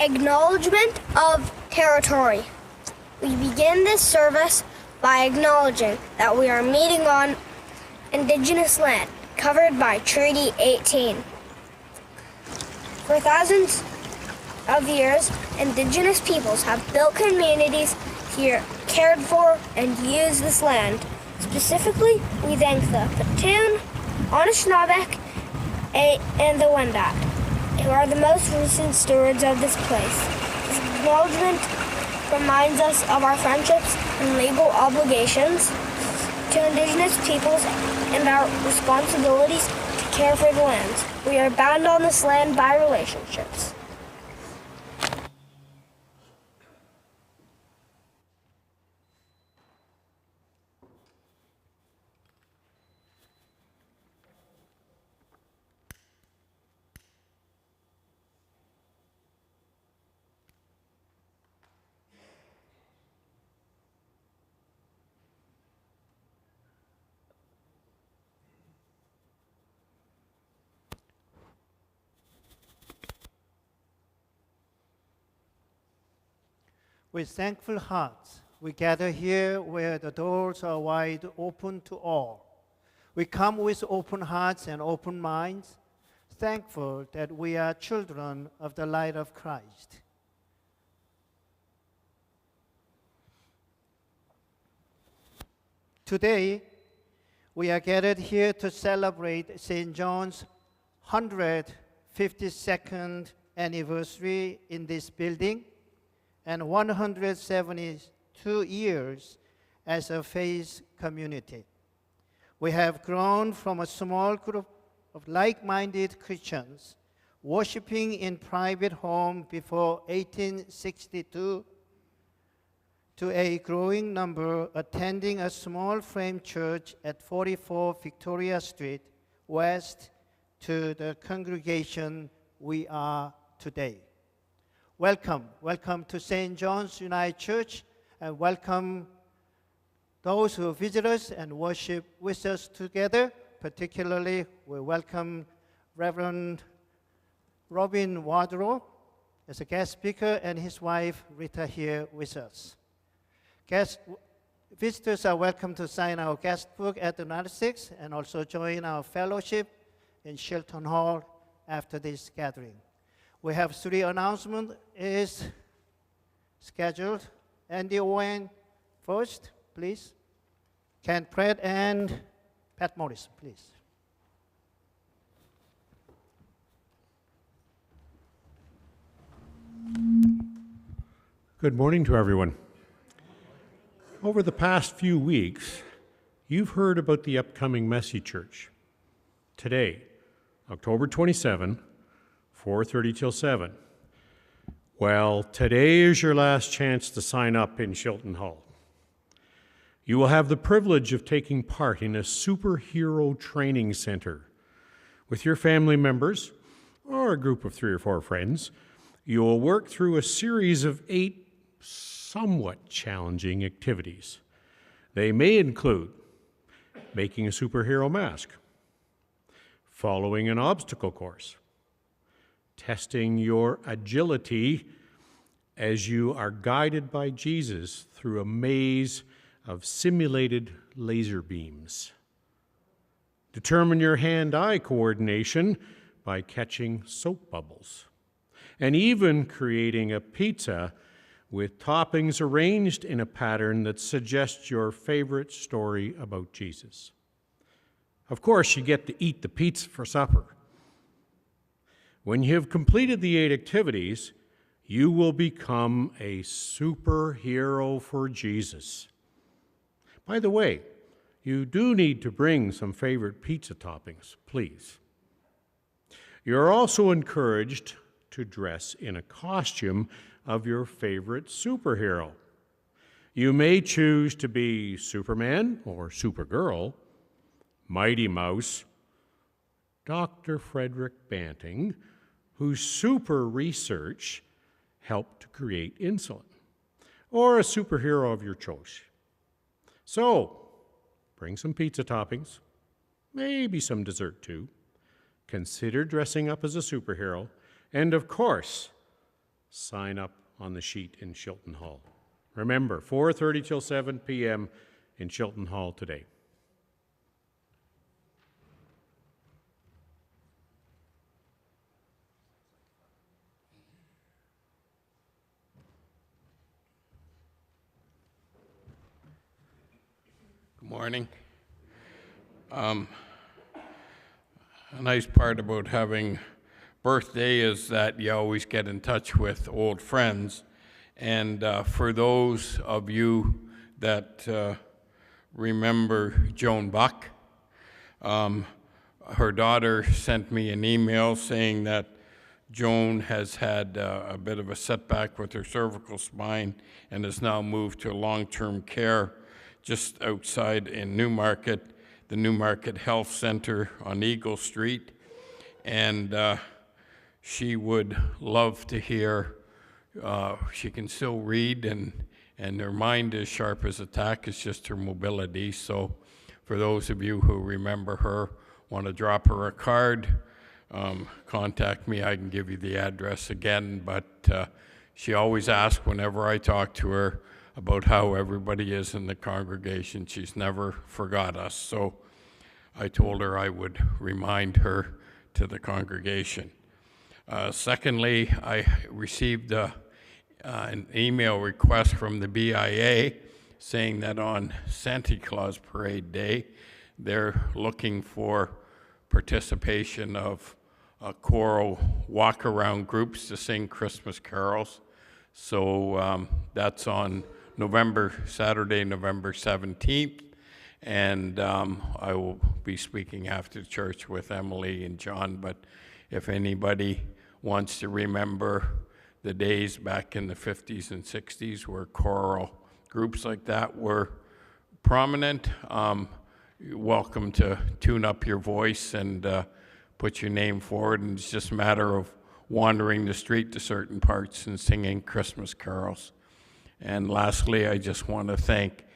Acknowledgement of territory. We begin this service by acknowledging that we are meeting on Indigenous land covered by Treaty 18. For thousands of years, Indigenous peoples have built communities here, cared for, and used this land. Specifically, we thank the Petun, Anishinaabeg, and the Wendat, who are the most recent stewards of this place. This acknowledgement reminds us of our friendships and legal obligations to Indigenous peoples and our responsibilities to care for the lands. We are bound on this land by relationships. With thankful hearts, we gather here where the doors are wide open to all. We come with open hearts and open minds, thankful that we are children of the light of Christ. Today, we are gathered here to celebrate St. John's 152nd anniversary in this building and 172 years as a faith community. We have grown from a small group of like-minded Christians worshiping in private home before 1862 to a growing number attending a small frame church at 44 Victoria Street West to the congregation we are today. Welcome to St. John's United Church, and welcome those who visit us and worship with us together. Particularly, we welcome Reverend Robin Wardrow as a guest speaker and his wife Rita here with us. Visitors are welcome to sign our guest book at the 96 and also join our fellowship in Shilton Hall after this gathering. We have 3 announcements is scheduled. Andy Owen first, please. Ken Pratt and Pat Morris, please. Good morning to everyone. Over the past few weeks, you've heard about the upcoming Messy Church. Today, October 27, 4:30 till 7. Well, today is your last chance to sign up in Shilton Hall. You will have the privilege of taking part in a superhero training center. With your family members, or a group of 3 or 4 friends, you will work through a series of 8 somewhat challenging activities. They may include making a superhero mask, following an obstacle course, testing your agility as you are guided by Jesus through a maze of simulated laser beams. Determine your hand-eye coordination by catching soap bubbles, and even creating a pizza with toppings arranged in a pattern that suggests your favorite story about Jesus. Of course, you get to eat the pizza for supper. When you have completed the 8 activities, you will become a superhero for Jesus. By the way, you do need to bring some favorite pizza toppings, please. You're also encouraged to dress in a costume of your favorite superhero. You may choose to be Superman or Supergirl, Mighty Mouse, Dr. Frederick Banting, whose super research helped to create insulin, or a superhero of your choice. So, bring some pizza toppings, maybe some dessert too. Consider dressing up as a superhero, and of course, sign up on the sheet in Shilton Hall. Remember, 4:30 till 7 p.m. in Shilton Hall today. Good morning. A nice part about having birthday is that you always get in touch with old friends. And for those of you that remember Joan Buck, her daughter sent me an email saying that Joan has had a bit of a setback with her cervical spine and has now moved to long-term care just outside in Newmarket, the Newmarket Health Center on Eagle Street. And she would love to hear, she can still read and her mind is sharp as a tack, it's just her mobility. So for those of you who remember her, want to drop her a card, contact me. I can give you the address again, but she always asks whenever I talk to her about how everybody is in the congregation. She's never forgot us. So I told her I would remind her to the congregation. Secondly, I received an email request from the BIA saying that on Santa Claus Parade Day, they're looking for participation of choral walk-around groups to sing Christmas carols. So that's on Saturday, November 17th, and I will be speaking after church with Emily and John, but if anybody wants to remember the days back in the 50s and 60s where choral groups like that were prominent, you're welcome to tune up your voice and put your name forward, and it's just a matter of wandering the street to certain parts and singing Christmas carols. And lastly, I just want to thank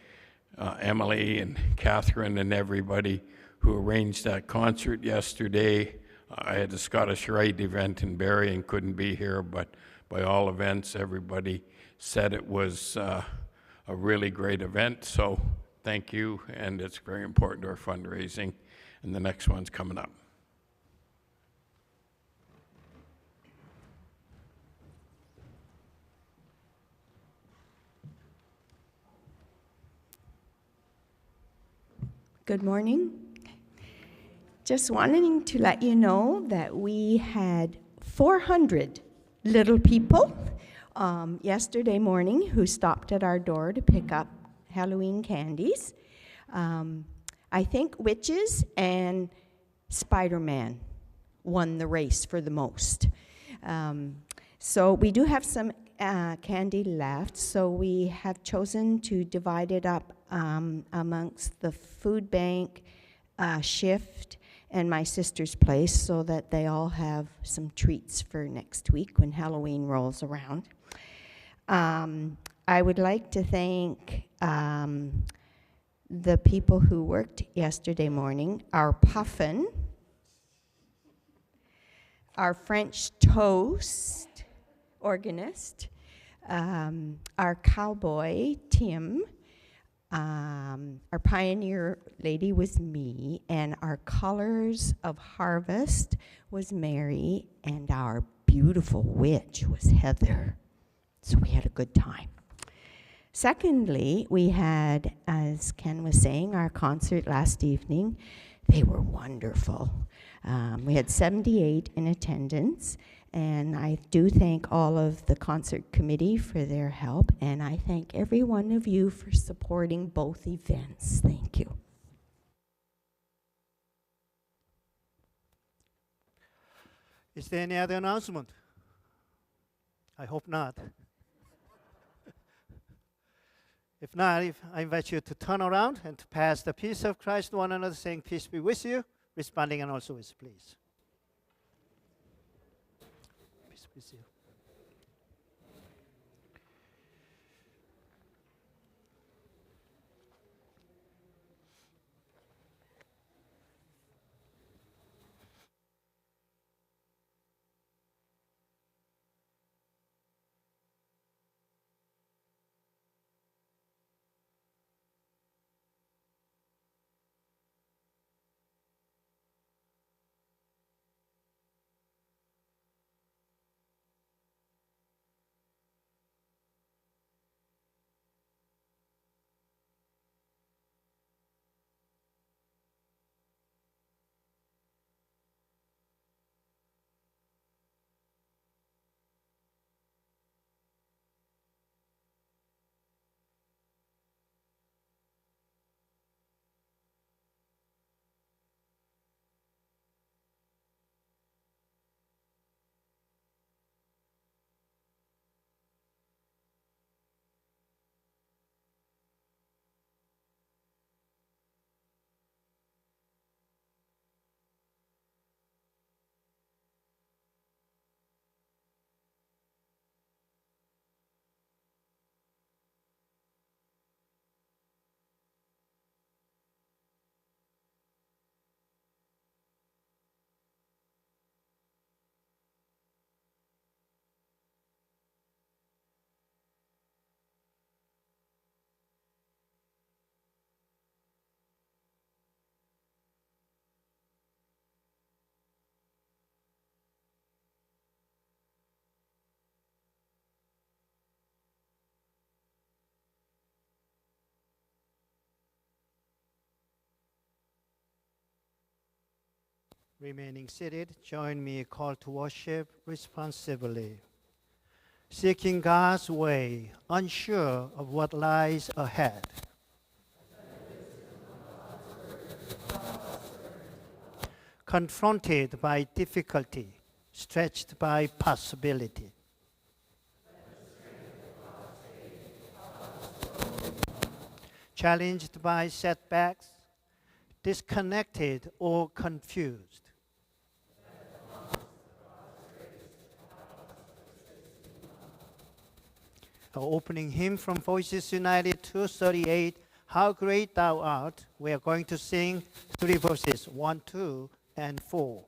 Emily and Catherine and everybody who arranged that concert yesterday. I had the Scottish Rite event in Barrie and couldn't be here, but by all events, everybody said it was a really great event. So thank you, and it's very important to our fundraising, and the next one's coming up. Good morning. Just wanting to let you know that we had 400 little people yesterday morning who stopped at our door to pick up Halloween candies. I think witches and Spider-Man won the race for the most. So we do have some candy left, so we have chosen to divide it up amongst the food bank, shift, and my sister's place so that they all have some treats for next week when Halloween rolls around. I would like to thank the people who worked yesterday morning, our puffin, our French toast organist, our cowboy, Tim, our pioneer lady was me, and our colors of harvest was Mary, and our beautiful witch was Heather. So we had a good time. Secondly, we had, as Ken was saying, our concert last evening. They were wonderful. We had 78 in attendance, and I do thank all of the concert committee for their help, and I thank every one of you for supporting both events. Thank you. Is there any other announcement? I hope not. If not, I invite you to turn around and to pass the peace of Christ to one another, saying, peace be with you, responding and also with please. Peace be with you. Remaining seated, join me in call to worship responsibly. Seeking God's way, unsure of what lies ahead. Confronted by difficulty, stretched by possibility. Challenged by setbacks, disconnected or confused. Our opening hymn from Voices United 238, How Great Thou Art. We are going to sing 3 verses, 1, 2, and 4.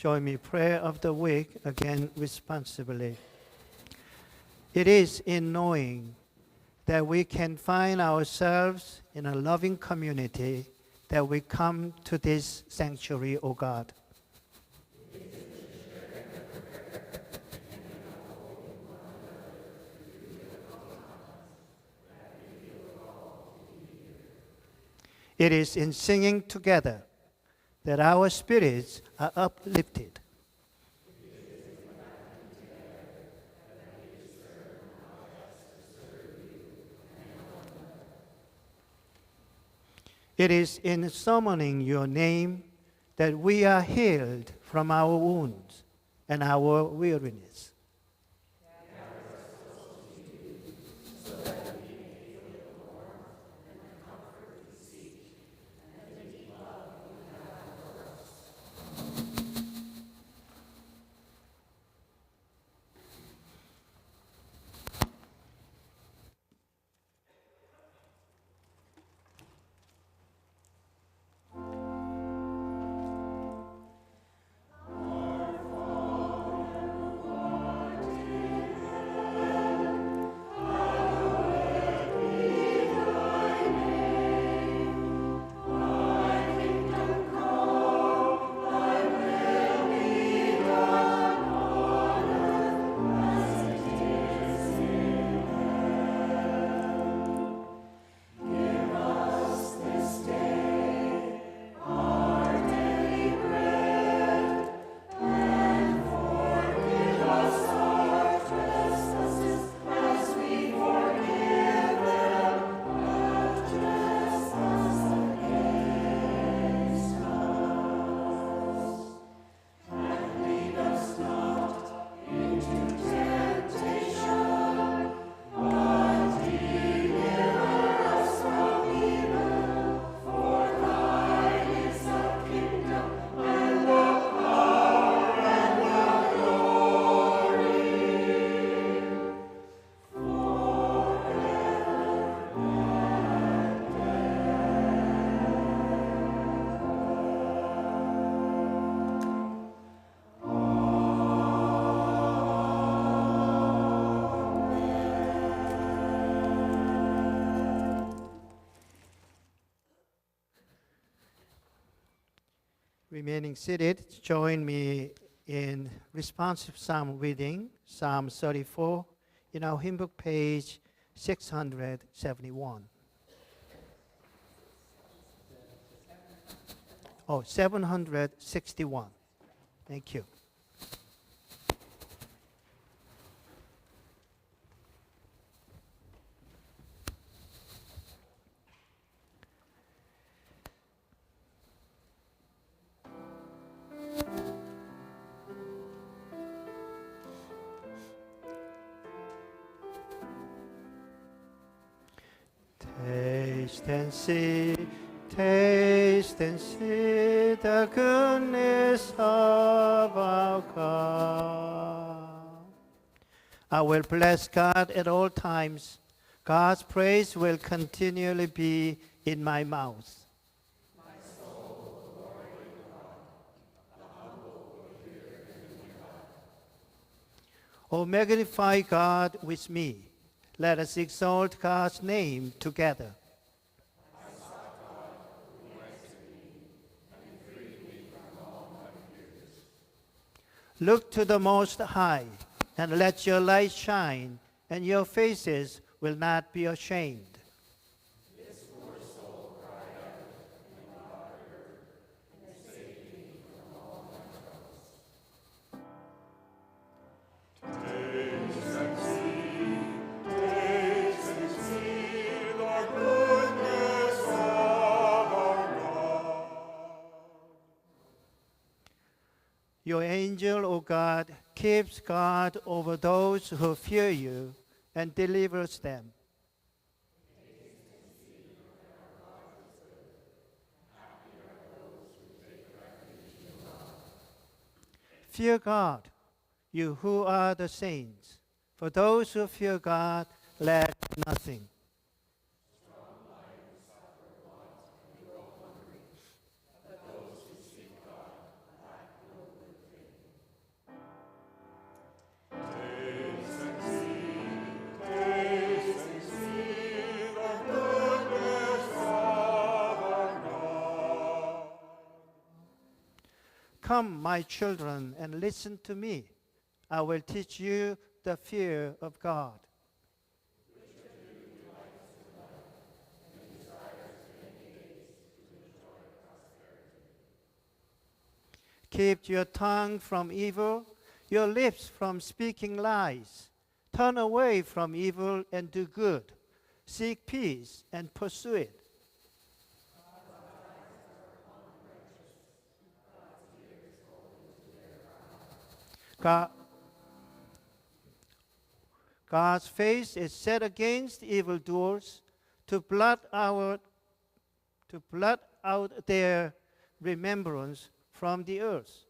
Join me, prayer of the week, again responsibly. It is in knowing that we can find ourselves in a loving community that we come to this sanctuary, O God. It is in singing together that our spirits are uplifted. It is in summoning your name that we are healed from our wounds and our weariness. Remaining seated, join me in responsive psalm reading, Psalm 34, in our hymn book, page 671. 761. Thank you. Taste and see the goodness of our God. I will bless God at all times. God's praise will continually be in my mouth. Oh, magnify God with me. Let us exalt God's name together. Look to the Most High, and let your light shine, and your faces will not be ashamed. This poor soul cried out, and God heard, and saved me from all my troubles. Taste and see the goodness of our God. Your angel, O God, keeps guard over those who fear you and delivers them. Fear God, you who are the saints. For those who fear God, lack nothing. Come, my children, and listen to me. I will teach you the fear of God. Keep your tongue from evil, your lips from speaking lies. Turn away from evil and do good. Seek peace and pursue it. God, God's face is set against evildoers to blot out their remembrance from the earth.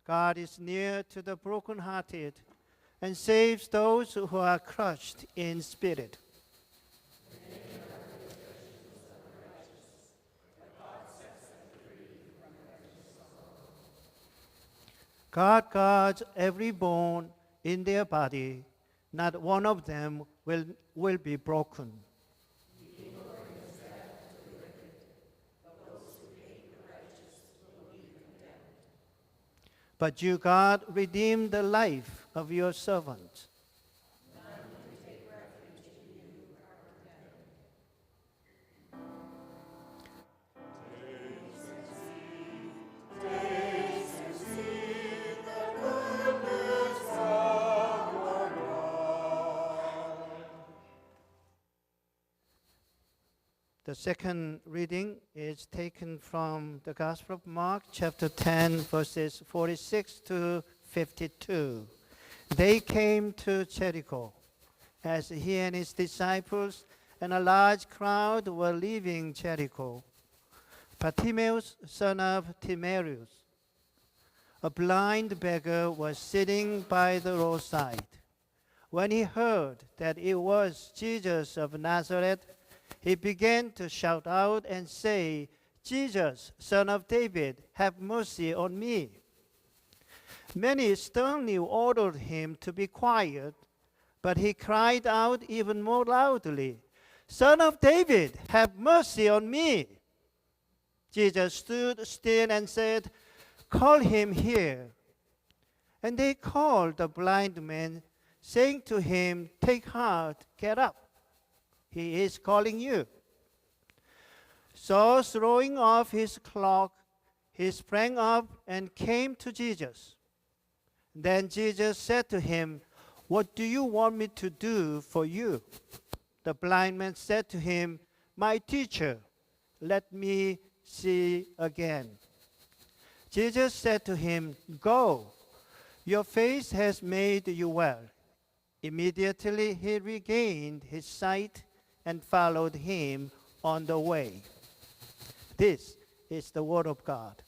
God is near to the brokenhearted and saves those who are crushed in spirit. God guards every bone in their body. Not one of them will be broken. But you, God, redeem the life of your servant. The second reading is taken from the Gospel of Mark, chapter 10, verses 46 to 52. They came to Jericho. As he and his disciples and a large crowd were leaving Jericho, Bartimaeus, son of Timaeus, a blind beggar, was sitting by the roadside. When he heard that it was Jesus of Nazareth, he began to shout out and say, "Jesus, son of David, have mercy on me." Many sternly ordered him to be quiet, but he cried out even more loudly, "Son of David, have mercy on me." Jesus stood still and said, "Call him here." And they called the blind man, saying to him, "Take heart, get up. He is calling you." So throwing off his cloak, he sprang up and came to Jesus. Then Jesus said to him, "What do you want me to do for you?" The blind man said to him, "My teacher, let me see again." Jesus said to him, "Go, your faith has made you well." Immediately he regained his sight and followed him on the way. This is the word of God.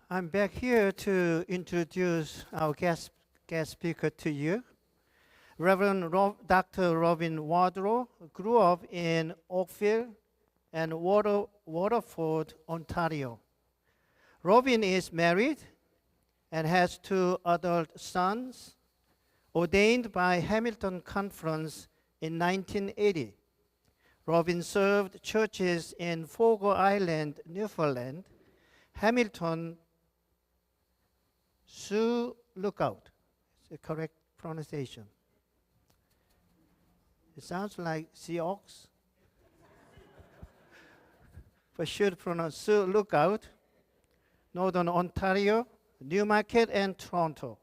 I'm back here to introduce our guest speaker to you. Reverend Dr. Robin Wardrow grew up in Oakville and Waterford, Ontario. Robin is married and has 2 adult sons, ordained by Hamilton Conference in 1980. Robin served churches in Fogo Island, Newfoundland, Hamilton, Sioux Lookout. Is the correct pronunciation? It sounds like Sioux, but should pronounce Sioux Lookout, Northern Ontario, Newmarket, and Toronto.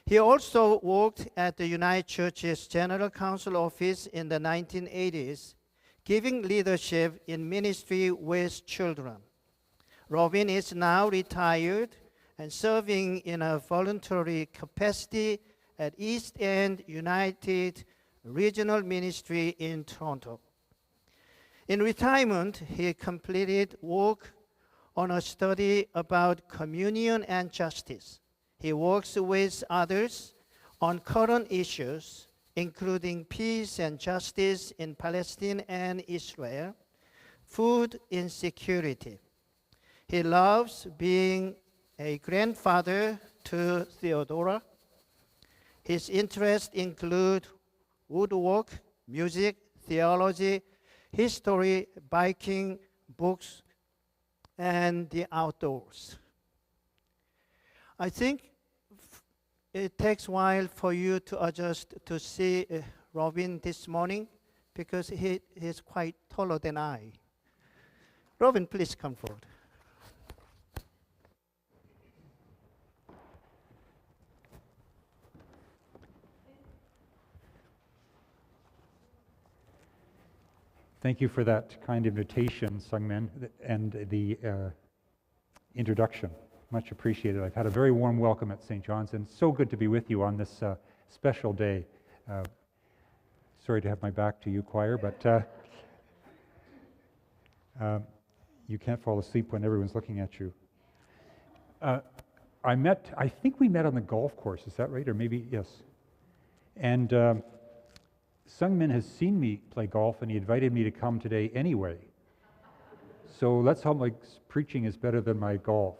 He also worked at the United Churches General Council office in the 1980s, giving leadership in ministry with children. Robin is now retired and serving in a voluntary capacity at East End United Regional Ministry in Toronto. In retirement, he completed work on a study about communion and justice. He works with others on current issues, including peace and justice in Palestine and Israel, food insecurity. He loves being a grandfather to Theodora. His interests include woodwork, music, theology, history, biking, books, and the outdoors. I think it takes a while for you to adjust to see Robin this morning because he's quite taller than I. Robin, please come forward. Thank you for that kind invitation, Sungmin, and the introduction. Much appreciated. I've had a very warm welcome at St. John's, and so good to be with you on this special day. Sorry to have my back to you, choir, but you can't fall asleep when everyone's looking at you. I think we met on the golf course, is that right? Or maybe, yes. And Sungmin has seen me play golf, and he invited me to come today anyway. So let's hope my preaching is better than my golf.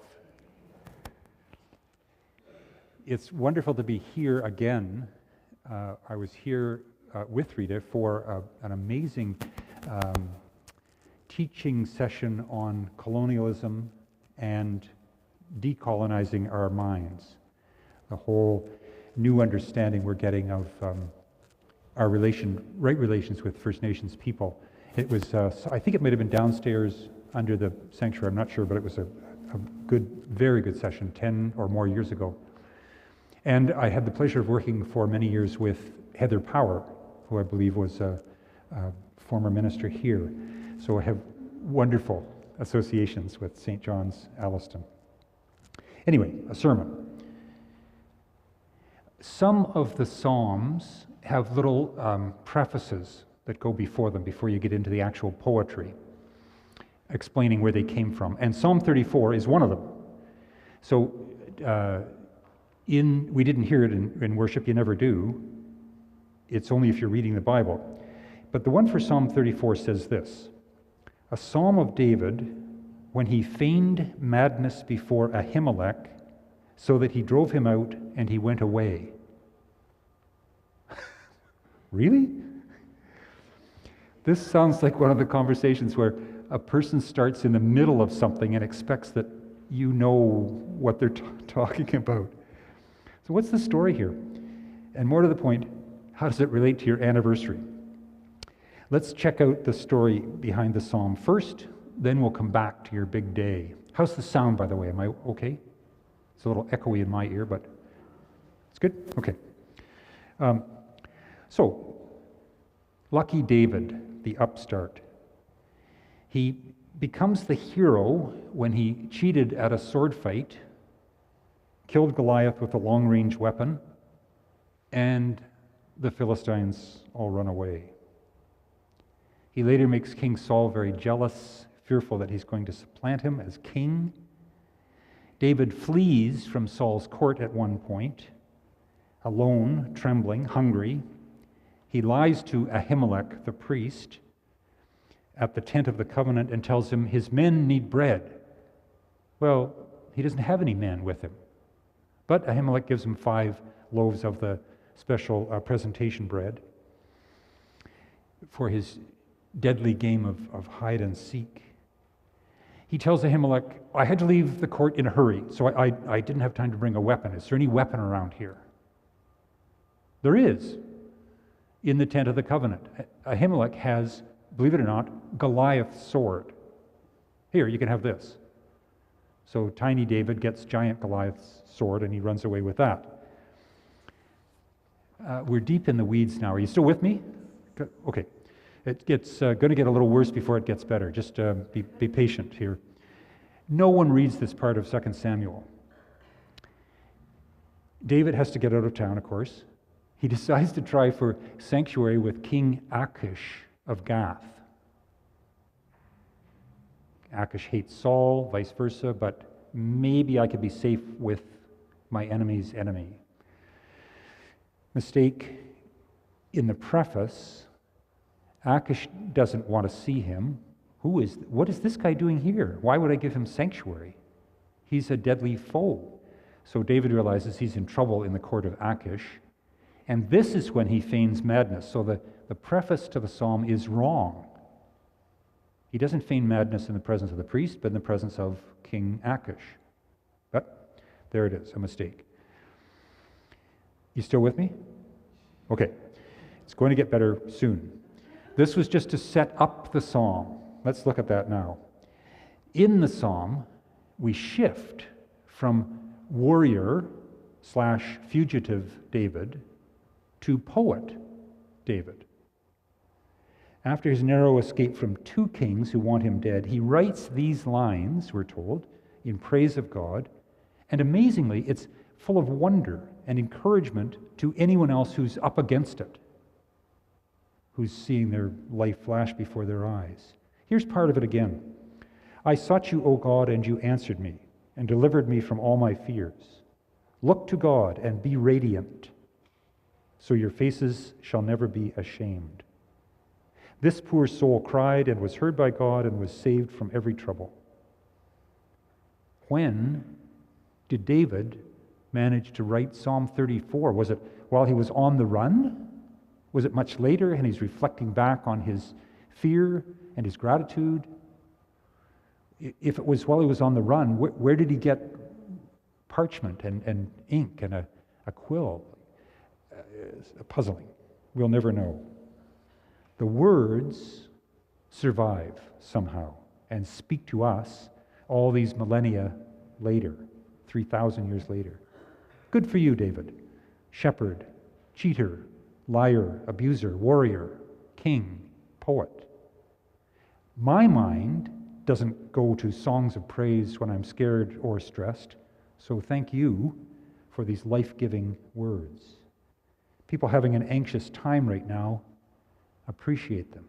It's wonderful to be here again. I was here with Rita for an amazing teaching session on colonialism and decolonizing our minds. The whole new understanding we're getting of our right relations with First Nations people. It was, I think it might have been downstairs under the sanctuary, I'm not sure, but it was a good, very good session 10 or more years ago. And I had the pleasure of working for many years with Heather Power, who I believe was a former minister here. So I have wonderful associations with St. John's, Alliston. Anyway, a sermon. Some of the Psalms have little prefaces that go before them, before you get into the actual poetry, explaining where they came from. And Psalm 34 is one of them. So we didn't hear it in worship, you never do. It's only if you're reading the Bible. But the one for Psalm 34 says this: a psalm of David when he feigned madness before Ahimelech, so that he drove him out and he went away. Really? This sounds like one of the conversations where a person starts in the middle of something and expects that you know what they're talking about. So what's the story here? And more to the point, how does it relate to your anniversary? Let's check out the story behind the psalm first, then we'll come back to your big day. How's the sound, by the way? Am I okay? It's a little echoey in my ear, but it's good? Okay. So, lucky David, the upstart. He becomes the hero when he cheated at a sword fight, killed Goliath with a long-range weapon, and the Philistines all run away. He later makes King Saul very jealous, fearful that he's going to supplant him as king. David flees from Saul's court at one point, alone, trembling, hungry. He lies to Ahimelech, the priest, at the tent of the covenant and tells him his men need bread. Well, he doesn't have any men with him. But Ahimelech gives him 5 loaves of the special presentation bread for his deadly game of hide and seek. He tells Ahimelech, I had to leave the court in a hurry, so I didn't have time to bring a weapon. Is there any weapon around here? There is, in the tent of the covenant. Ahimelech has, believe it or not, Goliath's sword. Here, you can have this. So tiny David gets giant Goliath's sword and he runs away with that. We're deep in the weeds now. Are you still with me? Okay. It's going to get a little worse before it gets better. Just be patient here. No one reads this part of 2 Samuel. David has to get out of town, of course. He decides to try for sanctuary with King Achish of Gath. Achish hates Saul, vice versa, but maybe I could be safe with my enemy's enemy. Mistake in the preface. Achish doesn't want to see him. What is this guy doing here? Why would I give him sanctuary? He's a deadly foe. So David realizes he's in trouble in the court of Achish. And this is when he feigns madness. So the preface to the psalm is wrong. He doesn't feign madness in the presence of the priest, but in the presence of King Achish. But there it is, a mistake. You still with me? Okay. It's going to get better soon. This was just to set up the psalm. Let's look at that now. In the psalm, we shift from warrior/fugitive David to poet David. After his narrow escape from 2 kings who want him dead, he writes these lines, we're told, in praise of God, and amazingly, it's full of wonder and encouragement to anyone else who's up against it, who's seeing their life flash before their eyes. Here's part of it again. I sought you, O God, and you answered me, and delivered me from all my fears. Look to God and be radiant, so your faces shall never be ashamed. This poor soul cried and was heard by God and was saved from every trouble. When did David manage to write Psalm 34? Was it while he was on the run? Was it much later and he's reflecting back on his fear and his gratitude? If it was while he was on the run, where did he get parchment and ink and a quill? Puzzling. We'll never know. The words survive somehow and speak to us all these millennia later, 3,000 years later. Good for you, David. Shepherd, cheater, liar, abuser, warrior, king, poet. My mind doesn't go to songs of praise when I'm scared or stressed, so thank you for these life-giving words. People having an anxious time right now, appreciate them.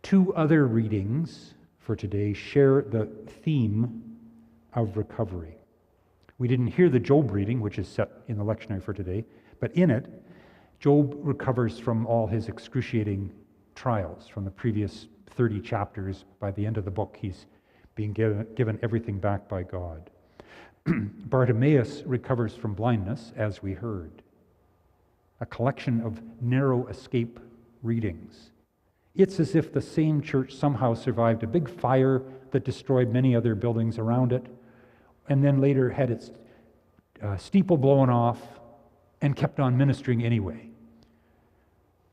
2 other readings for today share the theme of recovery. We didn't hear the Job reading, which is set in the lectionary for today, but in it, Job recovers from all his excruciating trials from the previous 30 chapters. By the end of the book, he's being given everything back by God. Bartimaeus recovers from blindness, as we heard. A collection of narrow escape readings. It's as if the same church somehow survived a big fire that destroyed many other buildings around it, and then later had its steeple blown off and kept on ministering anyway.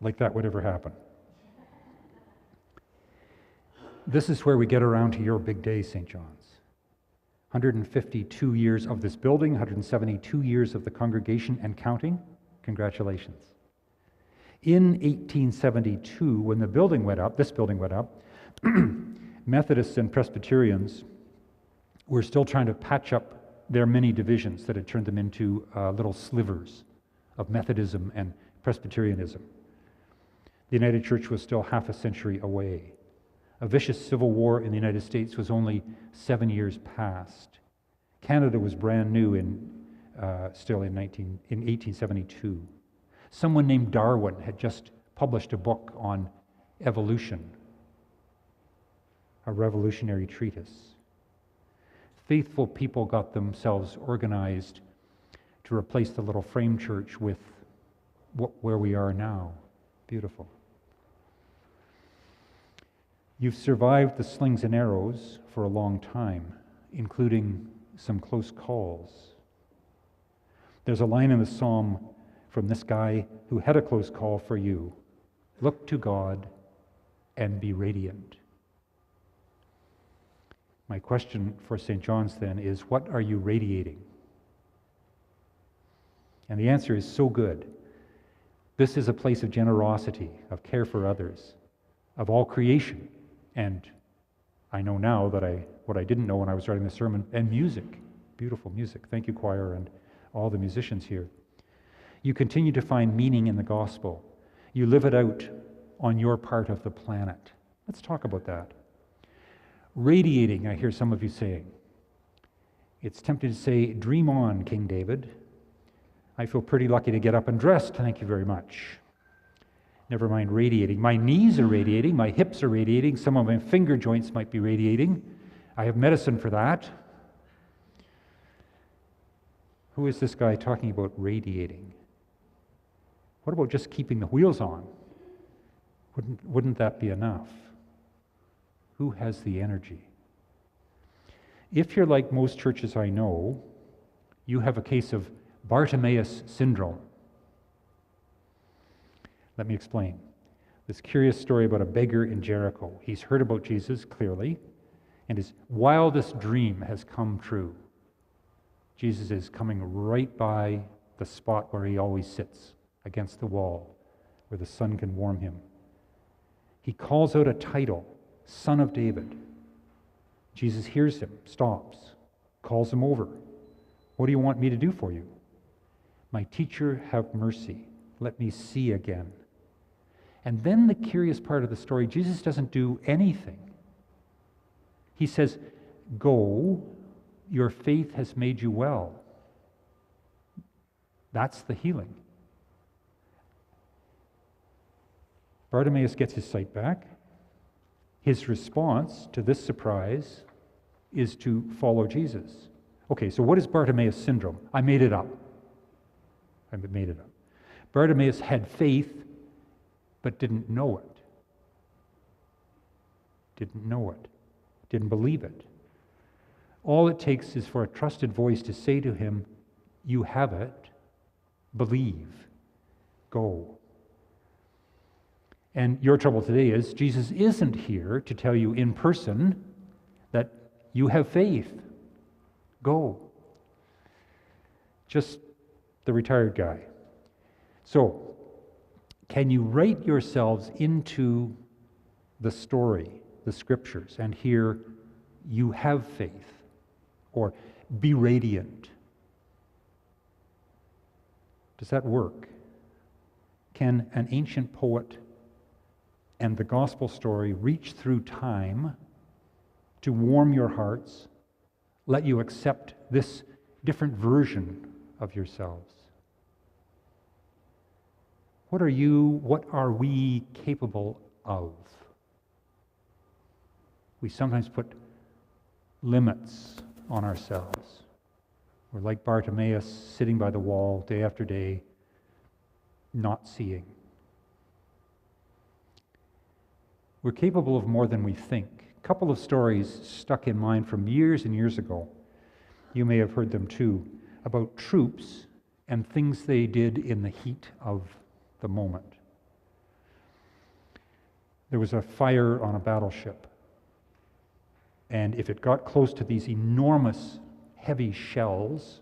Like that would ever happen. This is where we get around to your big day, St. John's. 152 years of this building, 172 years of the congregation and counting. Congratulations. In 1872, when the building went up, this building went up, Methodists and Presbyterians were still trying to patch up their many divisions that had turned them into little slivers of Methodism and Presbyterianism. The United Church was still half a century away. A vicious civil war in the United States was only 7 years past. Canada was brand new still in 1872. Someone named Darwin had just published a book on evolution, a revolutionary treatise. Faithful people got themselves organized to replace the little frame church with where we are now. Beautiful. You've survived the slings and arrows for a long time, including some close calls. There's a line in the psalm from this guy who had a close call for you. Look to God and be radiant. My question for St. John's then is, what are you radiating? And the answer is so good. This is a place of generosity, of care for others, of all creation. And I know now that what I didn't know when I was writing the sermon, and music, beautiful music. Thank you, choir, and all the musicians here. You continue to find meaning in the gospel. You live it out on your part of the planet. Let's talk about that. Radiating, I hear some of you saying. It's tempting to say, dream on, King David. I feel pretty lucky to get up and dressed, thank you very much. Never mind radiating. My knees are radiating, my hips are radiating, some of my finger joints might be radiating. I have medicine for that. Who is this guy talking about radiating? What about just keeping the wheels on? Wouldn't that be enough? Who has the energy? If you're like most churches I know, you have a case of Bartimaeus syndrome. Let me explain. This curious story about a beggar in Jericho. He's heard about Jesus clearly, and his wildest dream has come true. Jesus is coming right by the spot where he always sits, against the wall, where the sun can warm him. He calls out a title, Son of David. Jesus hears him, stops, calls him over. What do you want me to do for you? My teacher, have mercy. Let me see again. And then the curious part of the story, Jesus doesn't do anything. He says, go, your faith has made you well. That's the healing. Bartimaeus gets his sight back. His response to this surprise is to follow Jesus. Okay, so what is Bartimaeus syndrome? I made it up. Bartimaeus had faith, but didn't know it. Didn't believe it. All it takes is for a trusted voice to say to him, you have it, believe, go. And your trouble today is Jesus isn't here to tell you in person that you have faith. Go. Just the retired guy. So, can you write yourselves into the story, the scriptures, and hear, you have faith, or be radiant? Does that work? Can an ancient poet and the gospel story reach through time to warm your hearts, let you accept this different version of yourselves? What are we capable of? We sometimes put limits on ourselves. We're like Bartimaeus, sitting by the wall day after day, not seeing. We're capable of more than we think. A couple of stories stuck in mind from years and years ago. You may have heard them too, about troops and things they did in the heat of the moment. There was a fire on a battleship, and if it got close to these enormous, heavy shells,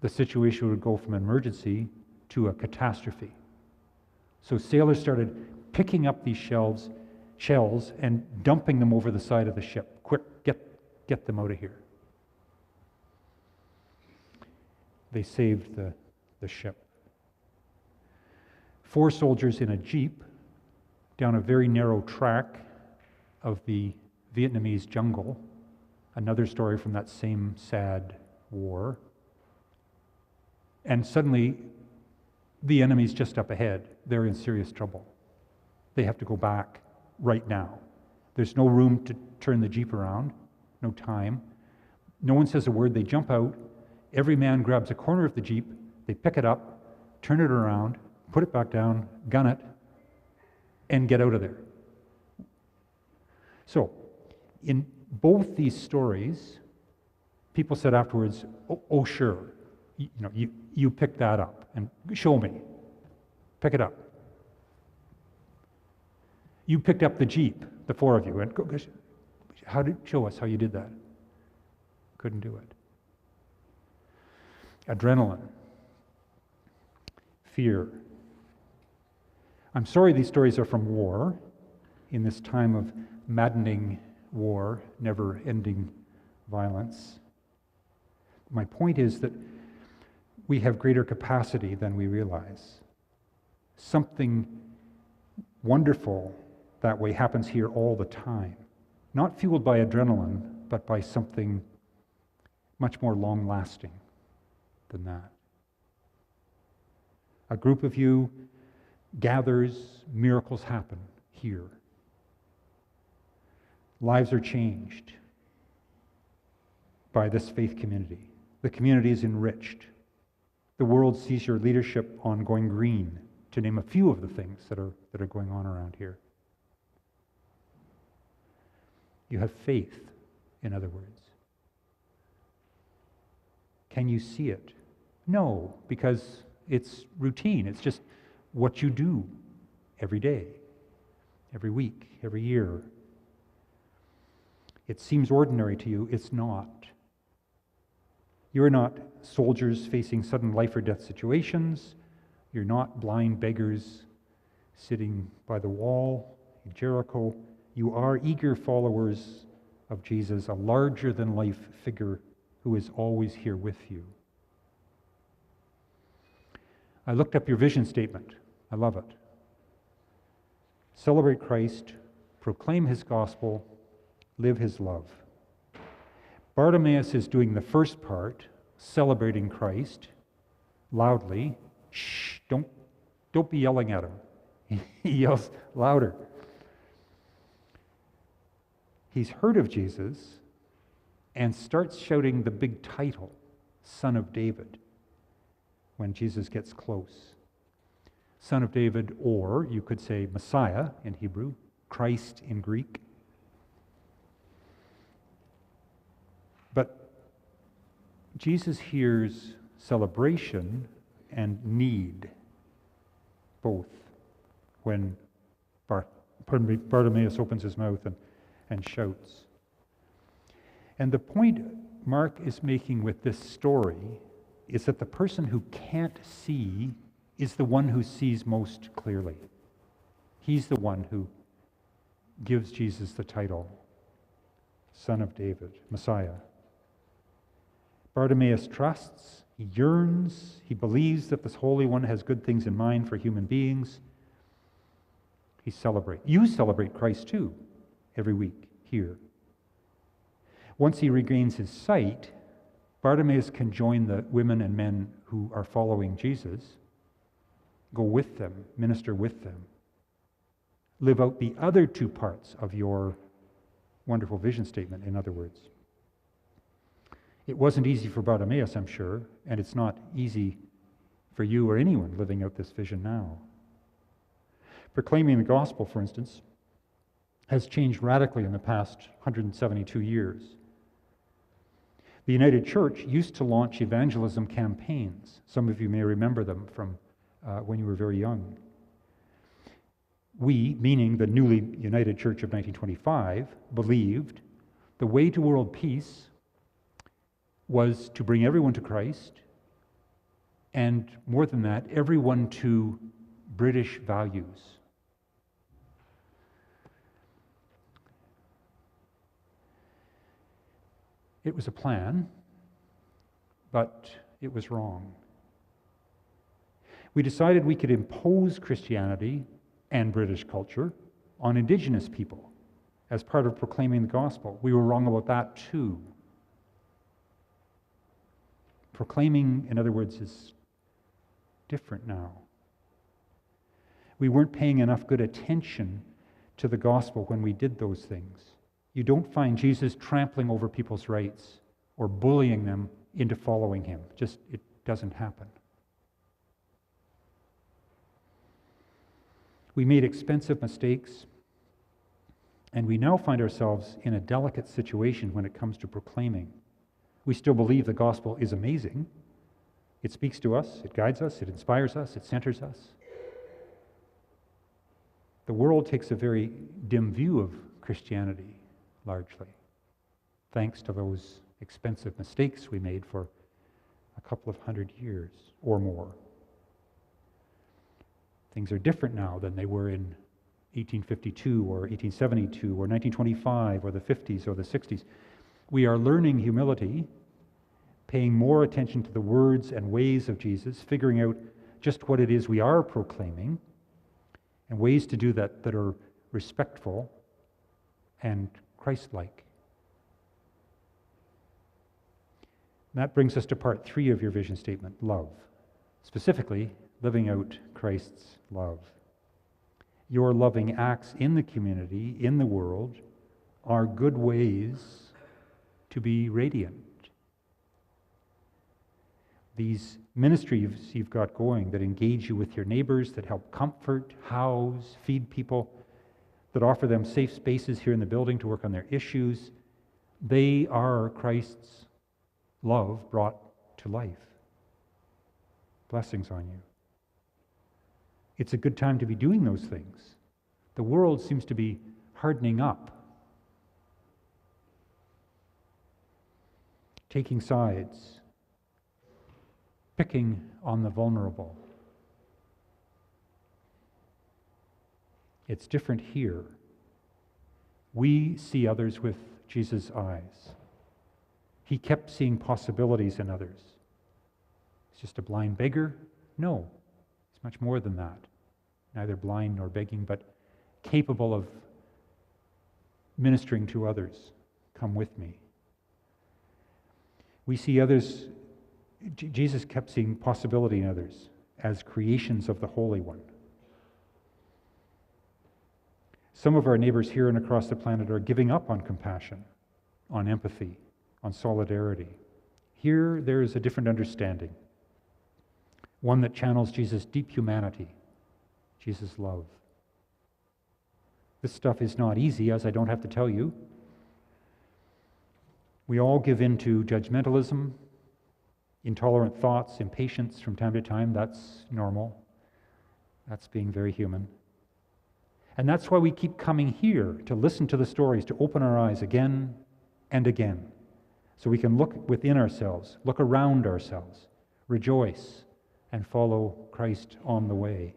the situation would go from emergency to a catastrophe. So sailors started picking up these shells and dumping them over the side of the ship. Quick, get them out of here. They saved the ship. 4 soldiers in a jeep down a very narrow track of the Vietnamese jungle, another story from that same sad war. And suddenly, the enemy's just up ahead. They're in serious trouble. They have to go back right now. There's no room to turn the Jeep around, no time. No one says a word. They jump out. Every man grabs a corner of the Jeep. They pick it up, turn it around, put it back down, gun it, and get out of there. So, in both these stories, people said afterwards, oh sure, you pick that up and show me. Pick it up. You picked up the Jeep, the four of you, and show us how you did that. Couldn't do it. Adrenaline. Fear. I'm sorry these stories are from war, in this time of maddening war, never-ending violence. My point is that we have greater capacity than we realize. Something wonderful that way happens here all the time. Not fueled by adrenaline, but by something much more long-lasting than that. A group of you gathers, miracles happen here. Lives are changed by this faith community. The community is enriched. The world sees your leadership on Going Green, to name a few of the things that are going on around here. You have faith, in other words. Can you see it? No, because it's routine. It's just what you do every day, every week, every year. It seems ordinary to you. It's not. You're not soldiers facing sudden life or death situations. You're not blind beggars sitting by the wall in Jericho. You are eager followers of Jesus, a larger-than-life figure who is always here with you. I looked up your vision statement. I love it. Celebrate Christ, proclaim his gospel, live his love. Bartimaeus is doing the first part, celebrating Christ, loudly. Shh, don't be yelling at him. He yells louder. He's heard of Jesus and starts shouting the big title, Son of David, when Jesus gets close. Son of David, or you could say Messiah in Hebrew, Christ in Greek. But Jesus hears celebration and need, both, when Bartimaeus opens his mouth and shouts. And the point Mark is making with this story is that the person who can't see is the one who sees most clearly. He's the one who gives Jesus the title, Son of David, Messiah. Bartimaeus trusts, he yearns, he believes that this Holy One has good things in mind for human beings. He celebrates. You celebrate Christ too, every week here. Once he regains his sight, Bartimaeus can join the women and men who are following Jesus, go with them, minister with them, live out the other two parts of your wonderful vision statement, in other words. It wasn't easy for Bartimaeus, I'm sure, and it's not easy for you or anyone living out this vision now. Proclaiming the gospel, for instance, has changed radically in the past 172 years. The United Church used to launch evangelism campaigns. Some of you may remember them from when you were very young. We, meaning the newly United Church of 1925, believed the way to world peace was to bring everyone to Christ, and more than that, everyone to British values. It was a plan, but it was wrong. We decided we could impose Christianity and British culture on Indigenous people, as part of proclaiming the gospel. We were wrong about that too. Proclaiming, in other words, is different now. We weren't paying enough good attention to the gospel when we did those things. You don't find Jesus trampling over people's rights or bullying them into following him. It doesn't happen. We made expensive mistakes, and we now find ourselves in a delicate situation when it comes to proclaiming. We still believe the gospel is amazing. It speaks to us, it guides us, it inspires us, it centers us. The world takes a very dim view of Christianity, largely, thanks to those expensive mistakes we made for a couple of 100 years or more. Things are different now than they were in 1852 or 1872 or 1925 or the 50s or the 60s. We are learning humility, paying more attention to the words and ways of Jesus, figuring out just what it is we are proclaiming, and ways to do that that are respectful and Christ-like. That brings us to part 3 of your vision statement, love. Specifically, living out Christ's love. Your loving acts in the community, in the world, are good ways to be radiant. These ministries you've got going that engage you with your neighbors, that help comfort, house, feed people, that offer them safe spaces here in the building to work on their issues, they are Christ's love brought to life. Blessings on you. It's a good time to be doing those things. The world seems to be hardening up, taking sides, picking on the vulnerable. It's different here. We see others with Jesus' eyes. He kept seeing possibilities in others. He's just a blind beggar? No, he's much more than that. Neither blind nor begging, but capable of ministering to others. Come with me. We see others. Jesus kept seeing possibility in others as creations of the Holy One. Some of our neighbors here and across the planet are giving up on compassion, on empathy, on solidarity. Here, there is a different understanding, one that channels Jesus' deep humanity, Jesus' love. This stuff is not easy, as I don't have to tell you. We all give in to judgmentalism, intolerant thoughts, impatience from time to time. That's normal. That's being very human. And that's why we keep coming here to listen to the stories, to open our eyes again and again, so we can look within ourselves, look around ourselves, rejoice, and follow Christ on the way.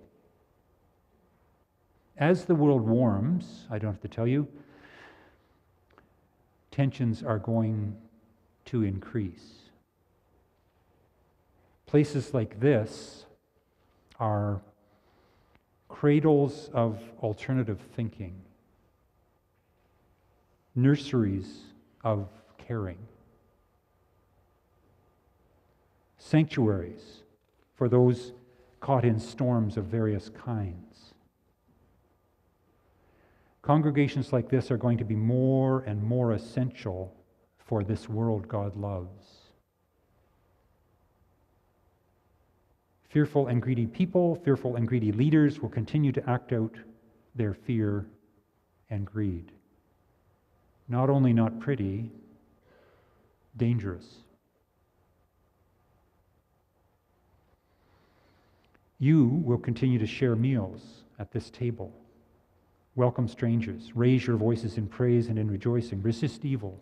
As the world warms, I don't have to tell you, tensions are going to increase. Places like this are cradles of alternative thinking, nurseries of caring, sanctuaries for those caught in storms of various kinds. Congregations like this are going to be more and more essential for this world God loves. Fearful and greedy people, fearful and greedy leaders will continue to act out their fear and greed. Not only not pretty, dangerous. You will continue to share meals at this table. Welcome strangers. Raise your voices in praise and in rejoicing. Resist evil.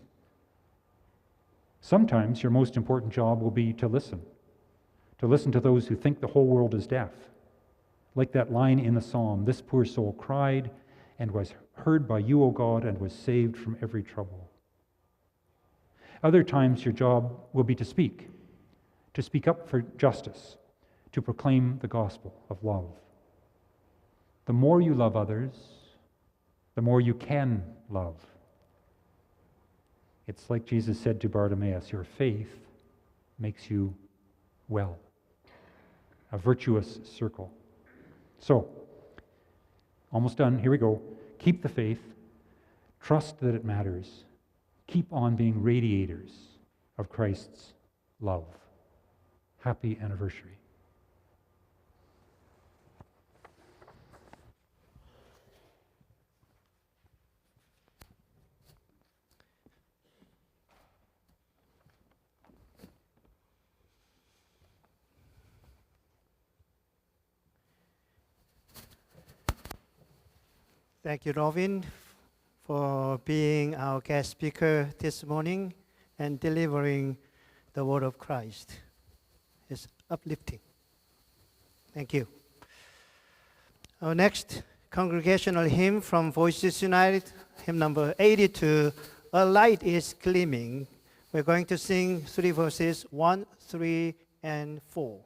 Sometimes your most important job will be to listen to those who think the whole world is deaf. Like that line in the psalm, this poor soul cried and was heard by you, O God, and was saved from every trouble. Other times your job will be to speak up for justice, to proclaim the gospel of love. The more you love others, the more you can love. It's like Jesus said to Bartimaeus, your faith makes you well. A virtuous circle. So, almost done. Here we go. Keep the faith. Trust that it matters. Keep on being radiators of Christ's love. Happy anniversary. Thank you, Robin, for being our guest speaker this morning and delivering the word of Christ. It's uplifting. Thank you. Our next congregational hymn from Voices United, hymn number 82, A Light is Gleaming. We're going to sing 3 verses, 1, 3, and 4.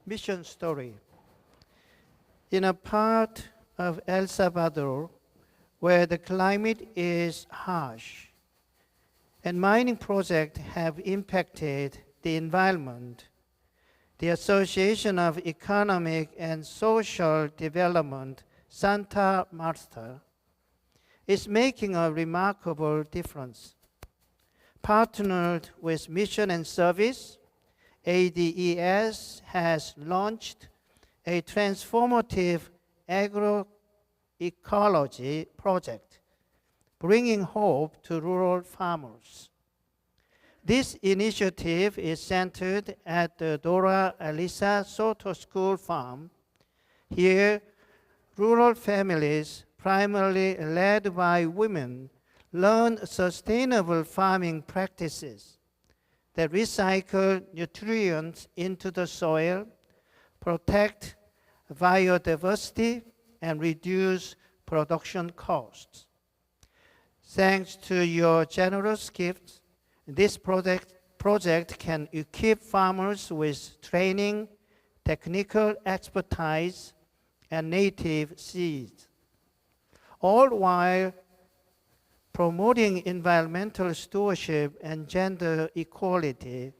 Mission story. In a part of El Salvador where the climate is harsh and mining projects have impacted the environment, the Association of Economic and Social Development, Santa Marta, is making a remarkable difference. Partnered with Mission and Service, ADES has launched a transformative agroecology project, bringing hope to rural farmers. This initiative is centered at the Dora Elisa Soto School Farm. Here, rural families, primarily led by women, learn sustainable farming practices that recycle nutrients into the soil, protect biodiversity, and reduce production costs. Thanks to your generous gifts, this project can equip farmers with training, technical expertise, and native seeds, all while promoting environmental stewardship and gender equality.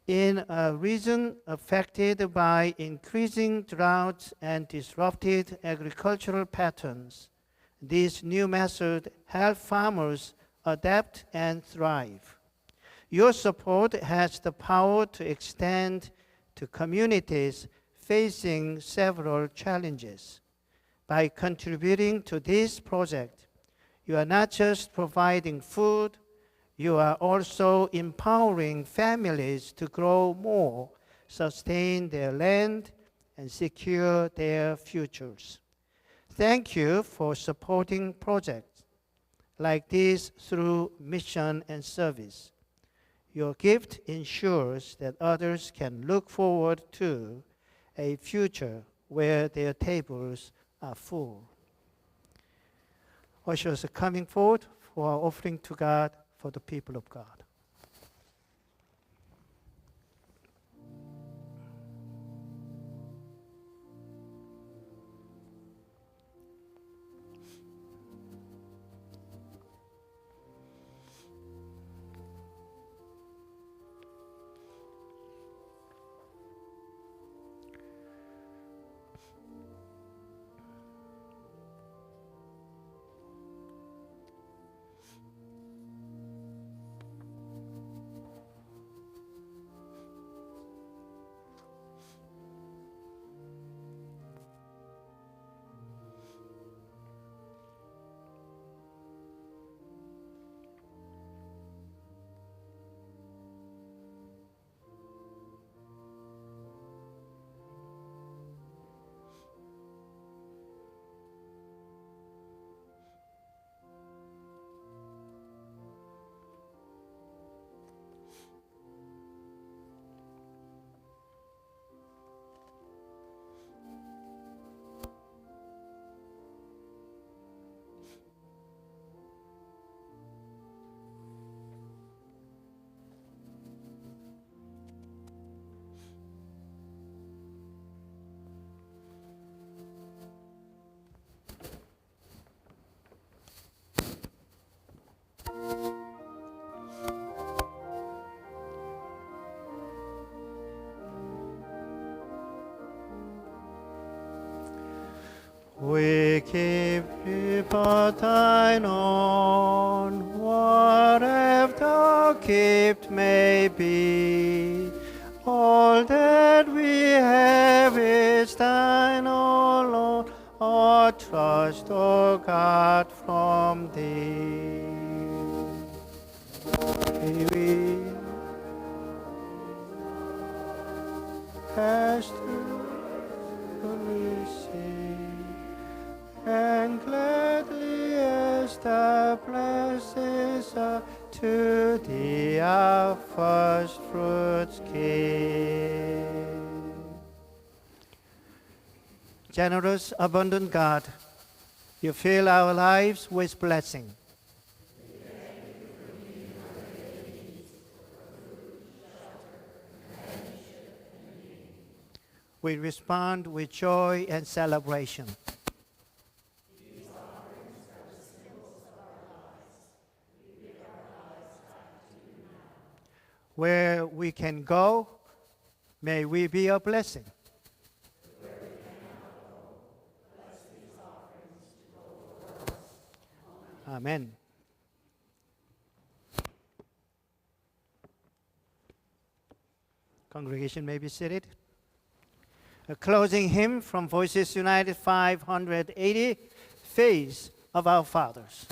In a region affected by increasing droughts and disrupted agricultural patterns, this new method helps farmers adapt and thrive. Your support has the power to extend to communities facing several challenges. By contributing to this project, you are not just providing food, you are also empowering families to grow more, sustain their land, and secure their futures. Thank you for supporting projects like this through Mission and Service. Your gift ensures that others can look forward to a future where their tables are full. Ushers are coming forward for our offering to God for the people of God. We keep but thine own, whatever thou kept may be. All that we have is thine, O Lord, our trust, O God, from thee. We cast and gladly establishes to thee our first fruits give. Generous, abundant God, you fill our lives with blessing. We respond with joy and celebration. Where we can go, may we be a blessing. Amen. Congregation may be seated. A closing hymn from Voices United 580, Face of Our Fathers.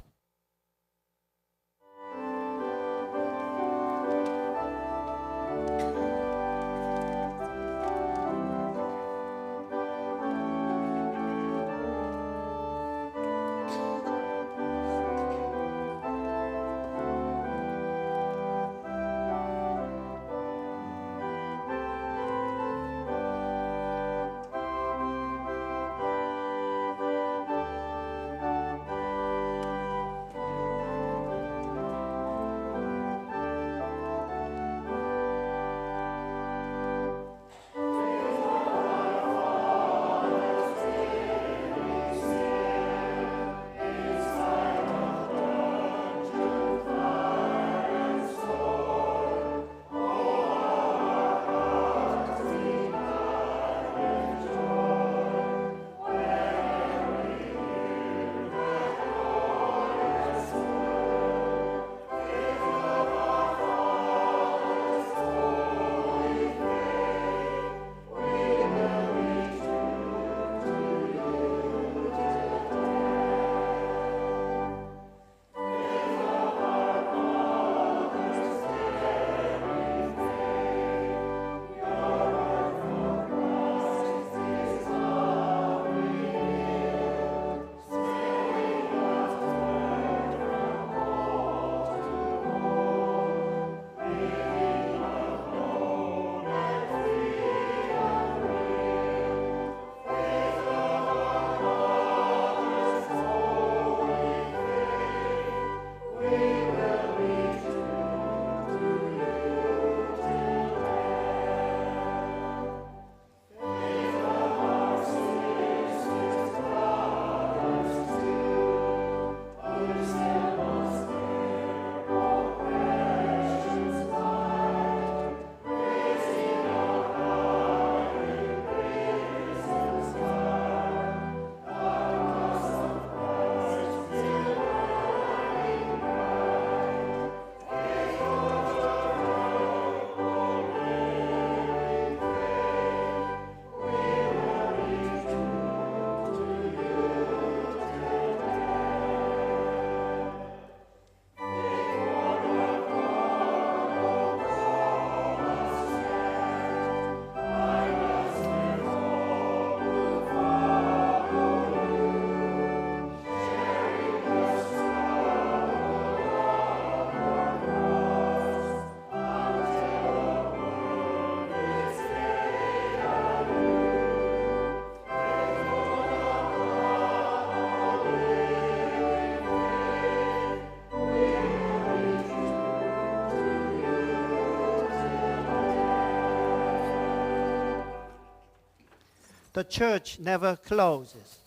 The church never closes.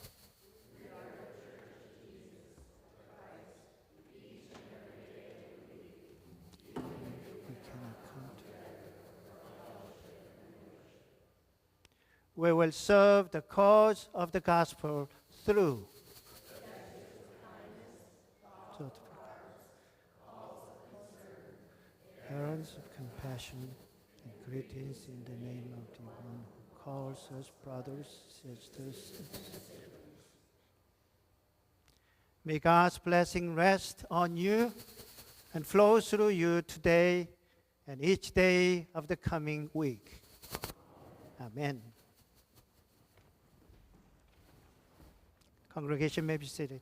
We will serve the cause of the gospel through parents of compassion and greetings in the name of the one who calls us brothers, sisters. May God's blessing rest on you and flow through you today and each day of the coming week. Amen. Congregation may be seated.